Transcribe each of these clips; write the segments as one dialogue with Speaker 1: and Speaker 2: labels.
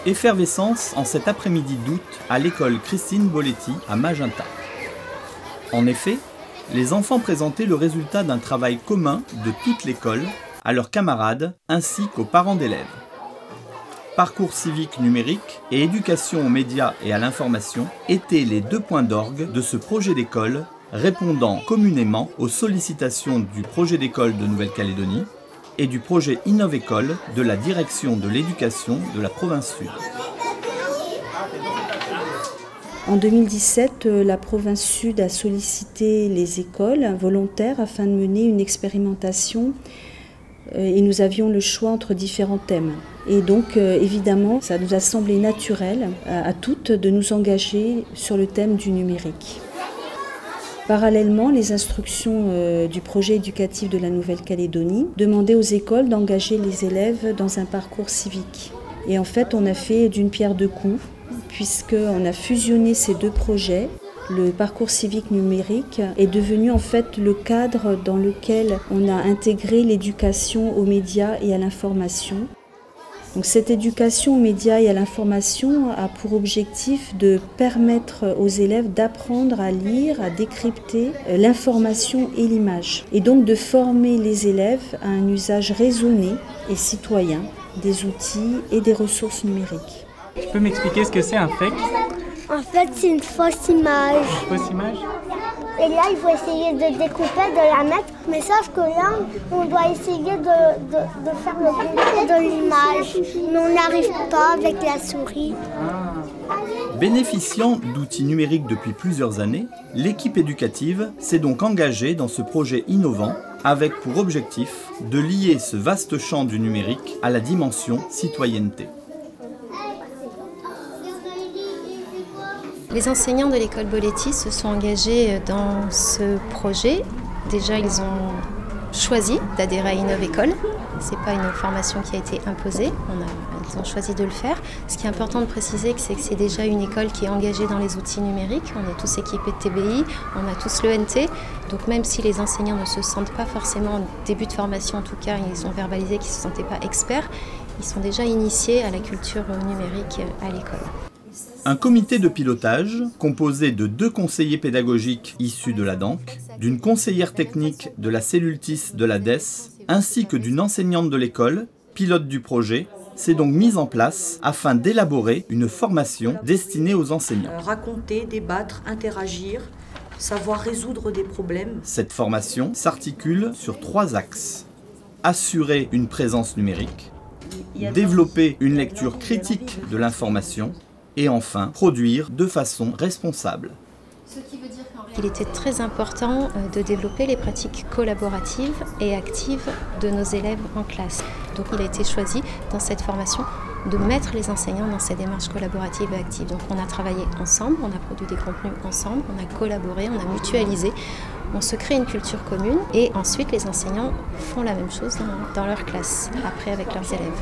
Speaker 1: Effervescence en cet après-midi d'août à l'école Christine Boletti à Magenta. En effet, les enfants présentaient le résultat d'un travail commun de toute l'école à leurs camarades ainsi qu'aux parents d'élèves. Parcours civique numérique et éducation aux médias et à l'information étaient les deux points d'orgue de ce projet d'école répondant communément aux sollicitations du projet d'école de Nouvelle-Calédonie et du projet Innovécole de la direction de l'éducation de la province sud.
Speaker 2: En 2017, la province sud a sollicité les écoles volontaires afin de mener une expérimentation et nous avions le choix entre différents thèmes. Et donc évidemment, ça nous a semblé naturel à toutes de nous engager sur le thème du numérique. Parallèlement, les instructions du projet éducatif de la Nouvelle-Calédonie demandaient aux écoles d'engager les élèves dans un parcours civique. Et en fait, on a fait d'une pierre deux coups, puisqu'on a fusionné ces deux projets. Le parcours civique numérique est devenu en fait le cadre dans lequel on a intégré l'éducation aux médias et à l'information. Donc cette éducation aux médias et à l'information a pour objectif de permettre aux élèves d'apprendre à lire, à décrypter l'information et l'image. Et donc de former les élèves à un usage raisonné et citoyen des outils et des ressources numériques.
Speaker 3: Tu peux m'expliquer ce que c'est un fake?
Speaker 4: En fait, c'est une fausse image.
Speaker 3: Une fausse image?
Speaker 4: Et là, il faut essayer de découper, de la mettre. Mais sauf que là, on doit essayer de faire le découpage de l'image. Mais on n'arrive pas avec la souris.
Speaker 1: Bénéficiant d'outils numériques depuis plusieurs années, l'équipe éducative s'est donc engagée dans ce projet innovant avec pour objectif de lier ce vaste champ du numérique à la dimension citoyenneté.
Speaker 5: Les enseignants de l'école Boletti se sont engagés dans ce projet. Déjà, ils ont choisi d'adhérer à Innovécole. Ce n'est pas une formation qui a été imposée, ils ont choisi de le faire. Ce qui est important de préciser, c'est que c'est déjà une école qui est engagée dans les outils numériques. On est tous équipés de TBI, on a tous l'ENT. Donc même si les enseignants ne se sentent pas forcément en début de formation, en tout cas, ils ont verbalisé qu'ils ne se sentaient pas experts, ils sont déjà initiés à la culture numérique à l'école.
Speaker 1: Un comité de pilotage composé de 2 conseillers pédagogiques issus de la DANC, d'une conseillère technique de la cellule TIS de la DES, ainsi que d'une enseignante de l'école, pilote du projet, s'est donc mise en place afin d'élaborer une formation destinée aux enseignants.
Speaker 6: Raconter, débattre, interagir, savoir résoudre des problèmes.
Speaker 1: Cette formation s'articule sur 3 axes. Assurer une présence numérique, développer une lecture critique de l'information, et enfin, produire de façon responsable.
Speaker 5: Il était très important de développer les pratiques collaboratives et actives de nos élèves en classe. Donc il a été choisi dans cette formation de mettre les enseignants dans ces démarches collaboratives et actives. Donc on a travaillé ensemble, on a produit des contenus ensemble, on a collaboré, on a mutualisé, on se crée une culture commune et ensuite les enseignants font la même chose dans leur classe, après avec leurs élèves.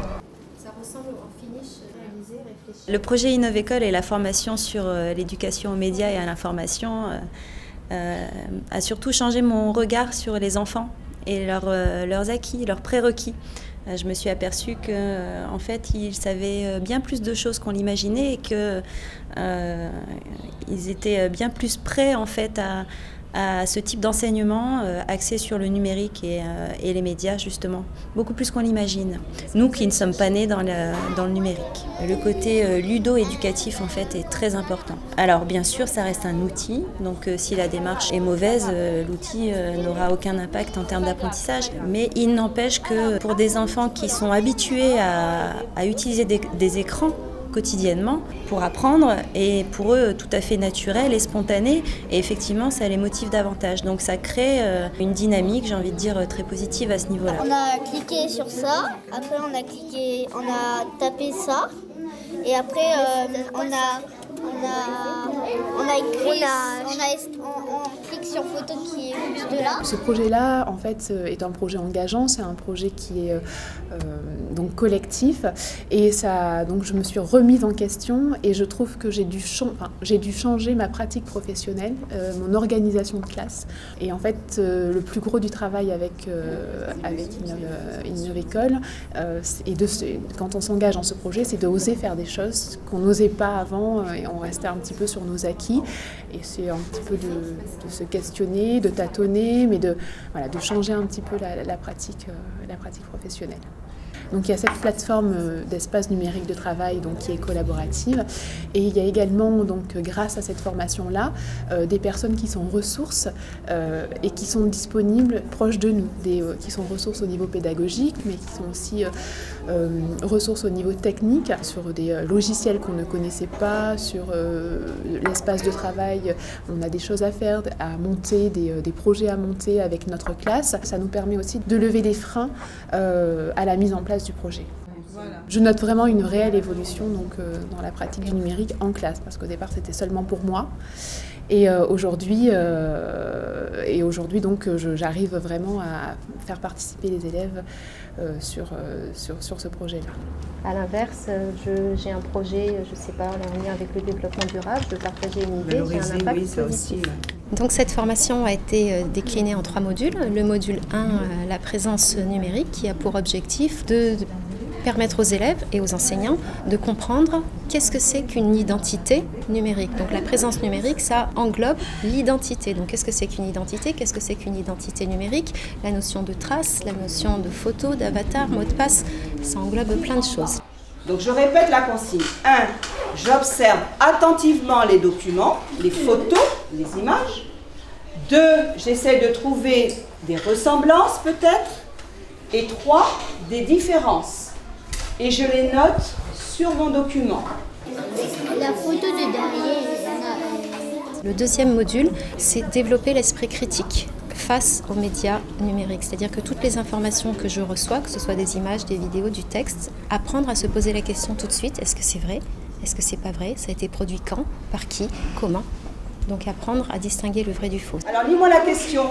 Speaker 7: Le projet Innovécole et la formation sur l'éducation aux médias et à l'information a surtout changé mon regard sur les enfants et leurs acquis, leurs prérequis. Je me suis aperçue qu'en fait, ils savaient bien plus de choses qu'on l'imaginait et qu'ils étaient bien plus prêts en fait à ce type d'enseignement axé sur le numérique et les médias justement, beaucoup plus qu'on l'imagine. Nous qui ne sommes pas nés dans le numérique. Le côté ludo-éducatif en fait est très important. Alors bien sûr ça reste un outil, donc si la démarche est mauvaise, l'outil n'aura aucun impact en termes d'apprentissage. Mais il n'empêche que pour des enfants qui sont habitués à utiliser des écrans quotidiennement pour apprendre et pour eux tout à fait naturel et spontané et effectivement ça les motive davantage. Donc ça crée une dynamique, j'ai envie de dire, très positive à ce niveau-là.
Speaker 4: On a cliqué sur ça, après on a tapé ça et après on clique sur photo qui est juste là.
Speaker 8: Ce projet-là, en fait, est un projet engageant. C'est un projet qui est donc collectif. Et ça, donc je me suis remise en question et je trouve que j'ai dû changer ma pratique professionnelle, mon organisation de classe. Et en fait, le plus gros du travail avec Innovécole, quand on s'engage dans ce projet, c'est d'oser faire des choses qu'on n'osait pas avant et on restait un petit peu sur nos acquis. Et c'est un petit peu de se questionner, de tâtonner, mais de changer un petit peu la pratique professionnelle. Donc il y a cette plateforme d'espace numérique de travail donc, qui est collaborative et il y a également, donc, grâce à cette formation-là, des personnes qui sont ressources et qui sont disponibles proches de nous, qui sont ressources au niveau pédagogique mais qui sont aussi ressources au niveau technique sur des logiciels qu'on ne connaissait pas, sur l'espace de travail. On a des choses à faire, à monter, des projets à monter avec notre classe. Ça nous permet aussi de lever des freins à la mise en place du projet. Je note vraiment une réelle évolution donc, dans la pratique du numérique en classe, parce qu'au départ c'était seulement pour moi. Et aujourd'hui, donc, j'arrive vraiment à faire participer les élèves sur ce projet-là.
Speaker 5: À l'inverse, j'ai un projet, je ne sais pas, en lien avec le développement durable, de partager une idée qui a un impact positif. Donc cette formation a été déclinée en 3 modules. Le module 1, la présence numérique, qui a pour objectif de permettre aux élèves et aux enseignants de comprendre qu'est-ce que c'est qu'une identité numérique. Donc la présence numérique, ça englobe l'identité. Donc qu'est-ce que c'est qu'une identité? Qu'est-ce que c'est qu'une identité numérique? La notion de trace, la notion de photo, d'avatar, mot de passe, ça englobe plein de choses.
Speaker 9: Donc je répète la consigne. 1. J'observe attentivement les documents, les photos, les images. 2. J'essaie de trouver des ressemblances peut-être. Et 3. Des différences. Et je les note sur mon document.
Speaker 4: La photo de derrière.
Speaker 5: Le deuxième module, c'est développer l'esprit critique face aux médias numériques. C'est-à-dire que toutes les informations que je reçois, que ce soit des images, des vidéos, du texte, apprendre à se poser la question tout de suite, est-ce que c'est vrai? Est-ce que c'est pas vrai? Ça a été produit quand? Par qui? Comment? Donc apprendre à distinguer le vrai du faux.
Speaker 9: Alors lis-moi la question.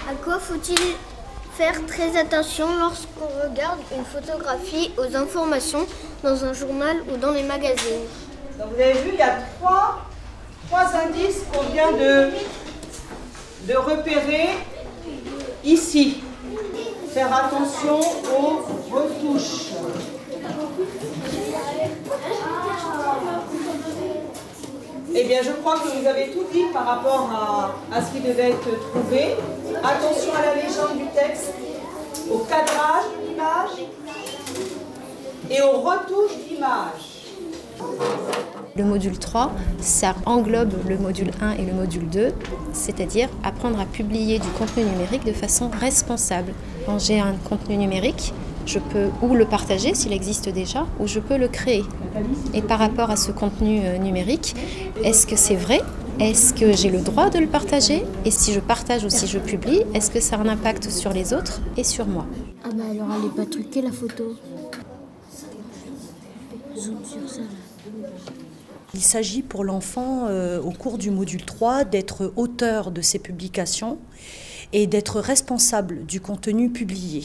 Speaker 4: À quoi faut-il faire très attention lorsqu'on regarde une photographie aux informations dans un journal ou dans les magazines?
Speaker 9: Donc vous avez vu, il y a trois indices qu'on vient de repérer ici. Faire attention aux retouches. Eh bien, je crois que vous avez tout dit par rapport à ce qui devait être trouvé. Attention à la légende du texte, au cadrage de l'image et aux retouches d'image.
Speaker 5: Le module 3, ça englobe le module 1 et le module 2, c'est-à-dire apprendre à publier du contenu numérique de façon responsable. Quand j'ai un contenu numérique, je peux ou le partager s'il existe déjà, ou je peux le créer. Et par rapport à ce contenu numérique, est-ce que c'est vrai? Est-ce que j'ai le droit de le partager? Et si je partage ou si je publie, est-ce que ça a un impact sur les autres et sur moi?
Speaker 4: Ah bah alors elle n'est pas truquée la photo. Zoom sur ça là.
Speaker 6: Il s'agit pour l'enfant, au cours du module 3, d'être auteur de ses publications et d'être responsable du contenu publié.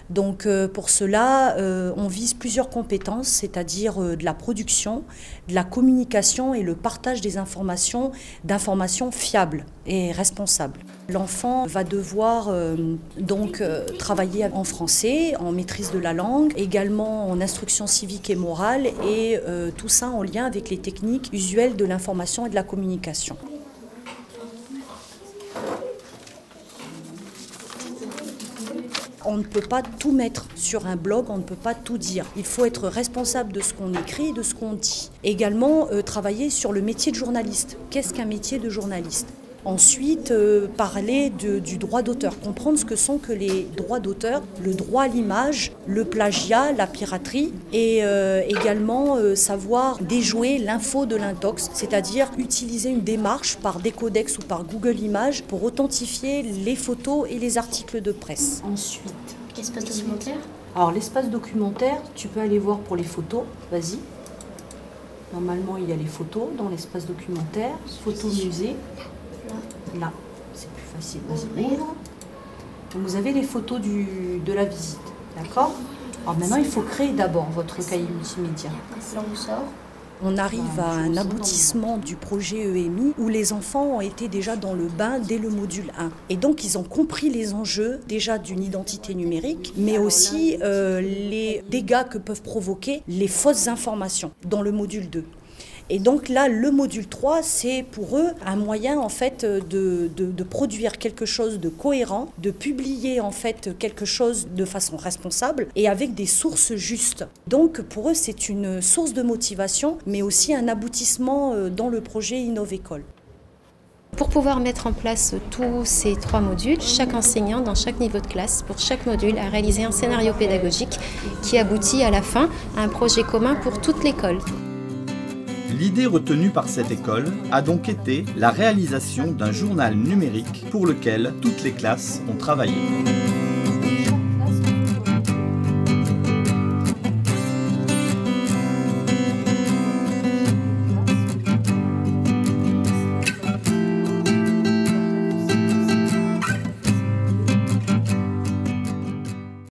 Speaker 6: Donc pour cela, on vise plusieurs compétences, c'est-à-dire de la production, de la communication et le partage des informations, d'informations fiables et responsables. L'enfant va devoir travailler en français, en maîtrise de la langue, également en instruction civique et morale, et tout ça en lien avec les techniques usuelles de l'information et de la communication. On ne peut pas tout mettre sur un blog, on ne peut pas tout dire. Il faut être responsable de ce qu'on écrit et de ce qu'on dit. Également, travailler sur le métier de journaliste. Qu'est-ce qu'un métier de journaliste ? Ensuite, parler du droit d'auteur, comprendre ce que sont que les droits d'auteur, le droit à l'image, le plagiat, la piraterie, et également savoir déjouer l'info de l'intox, c'est-à-dire utiliser une démarche par Décodex ou par Google Images pour authentifier les photos et les articles de presse. Ensuite,
Speaker 4: L'espace documentaire.
Speaker 6: Alors l'espace documentaire, tu peux aller voir pour les photos, vas-y. Normalement, il y a les photos dans l'espace documentaire, photos musée. Là, c'est plus facile. Vas-y, ouvre. Donc vous avez les photos de la visite, d'accord? Alors maintenant, il faut créer d'abord votre cahier multimédia.
Speaker 4: Là, on sort.
Speaker 6: On arrive à un aboutissement du projet EMI où les enfants ont été déjà dans le bain dès le module 1. Et donc, ils ont compris les enjeux déjà d'une identité numérique, mais aussi les dégâts que peuvent provoquer les fausses informations dans le module 2. Et donc là, le module 3, c'est pour eux un moyen en fait de produire quelque chose de cohérent, de publier en fait quelque chose de façon responsable et avec des sources justes. Donc pour eux, c'est une source de motivation, mais aussi un aboutissement dans le projet Innovécole.
Speaker 5: Pour pouvoir mettre en place tous ces 3 modules, chaque enseignant dans chaque niveau de classe, pour chaque module, a réalisé un scénario pédagogique qui aboutit à la fin à un projet commun pour toute l'école.
Speaker 1: L'idée retenue par cette école a donc été la réalisation d'un journal numérique pour lequel toutes les classes ont travaillé.